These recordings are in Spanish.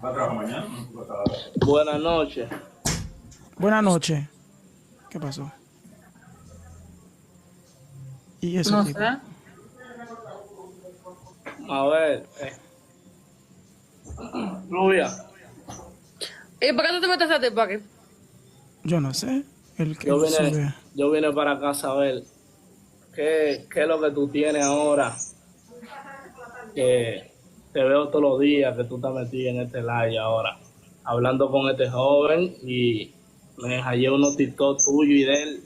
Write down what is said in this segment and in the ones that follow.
¿Va a trabajar mañana? Buenas noches. Buenas noches. ¿Qué pasó? ¿Y ese No tipo? sé. A ver, Rubia, ¿Y por qué tú te metes a tipo aquí? Yo no sé. El que yo vine, sube. yo vine para acá a saber qué es lo que tú tienes ahora. Que te veo todos los días que tú estás metido en este live ahora, hablando con este joven y me hallé unos TikTok tuyos y de él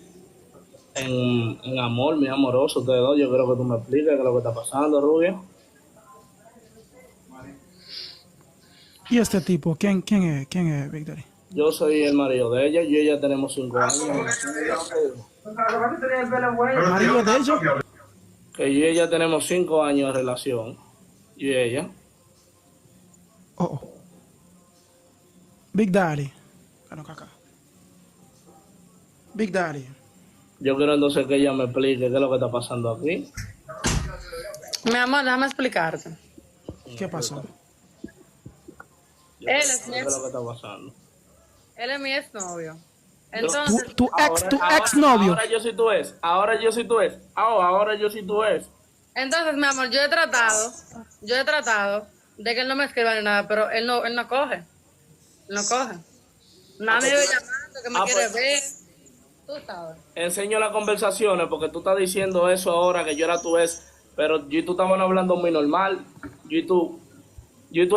en amor, mi amoroso, ustedes dos. Yo creo que tú me expliques qué es lo que está pasando, Rubia. ¿Y este tipo? ¿Quién es? ¿Quién es, Victory? Yo soy el marido de ella, yo y ella tenemos 5 años. ¿Marido de ellos? Que yo y ella tenemos 5 años de relación. Yo y ella. Oh, oh. Big Daddy. Bueno, acá. Big Daddy. Yo quiero entonces que ella me explique qué es lo que está pasando aquí. Mi amor, déjame explicarte. ¿Qué pasó? Yo Él quiero es saber qué es lo que está pasando. Él es mi exnovio. Tu, Entonces, tu ex novio. Ahora yo soy tu ex. Ahora yo soy tu ex. Ahora yo soy tu ex. entonces, mi amor, yo he tratado de que él no me escriba ni nada, pero él no coge. Él no coge. Nada me iba llamando, que me quiere pues, ver. Tú sabes. enseño las conversaciones porque tú estás diciendo eso ahora que yo era tu ex, pero yo y tú estábamos hablando muy normal. Yo y tú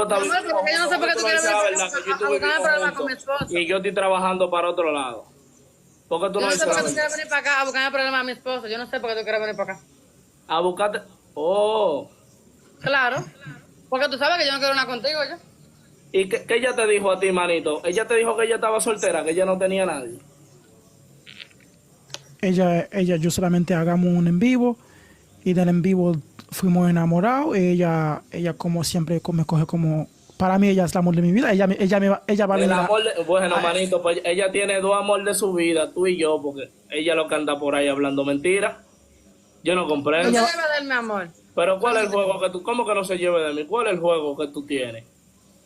hasta Mi amor, porque yo no sé por qué tú quieres la venir verdad que yo y tú a buscarme vivimos problemas con mi juntos esposo. y yo estoy trabajando para otro lado. ¿Por qué tú Yo no no sé dices por la qué tú verdad? quieres venir para acá a buscarme problemas a mi esposo. Yo no sé por qué tú quieres venir para acá. A buscarte. Oh. Claro. Porque tú sabes que yo no quiero una contigo, ya. ¿Y qué ella te dijo a ti, manito? Ella te dijo que ella estaba soltera, que ella no tenía nadie. Yo solamente hagamos un en vivo y del en vivo fuimos enamorados. Ella como siempre me coge como, para mí ella es el amor de mi vida. Ella va a El venir amor bueno, manito, pues ella tiene dos amores de su vida, tú y yo, porque ella lo que anda por ahí hablando mentiras. Yo no No comprendo. se debe de él, mi amor. Pero ¿cuál es el juego que tú, cómo que no se lleve de mí? ¿Cuál es el juego que tú tienes?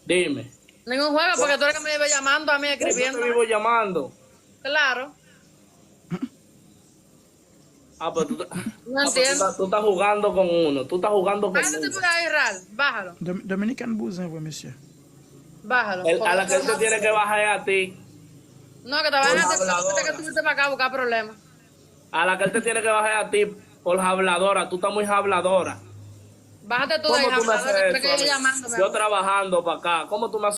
Dime. Ningún juego, porque tú eres que me iba llamando a mí, Yo escribiendo. te vivo llamando. Claro. Pues No entiendo. tú estás jugando con uno, tú estás jugando con Bájate uno. por ahí, Ral. Bájalo. Dominican Bousin, oui, monsieur. Bájalo. A la que él te tiene que bajar es a ti. No, que te vayan a hacer habladora. que tú fuiste para acá a buscar problemas. A la que él te tiene que bajar es a ti por habladora. Tú estás muy habladora. Bájate tú de ahí, ¿Cómo tú me haces hablador, que eso? yo llamándome. Yo trabajando para acá. ¿Cómo tú me haces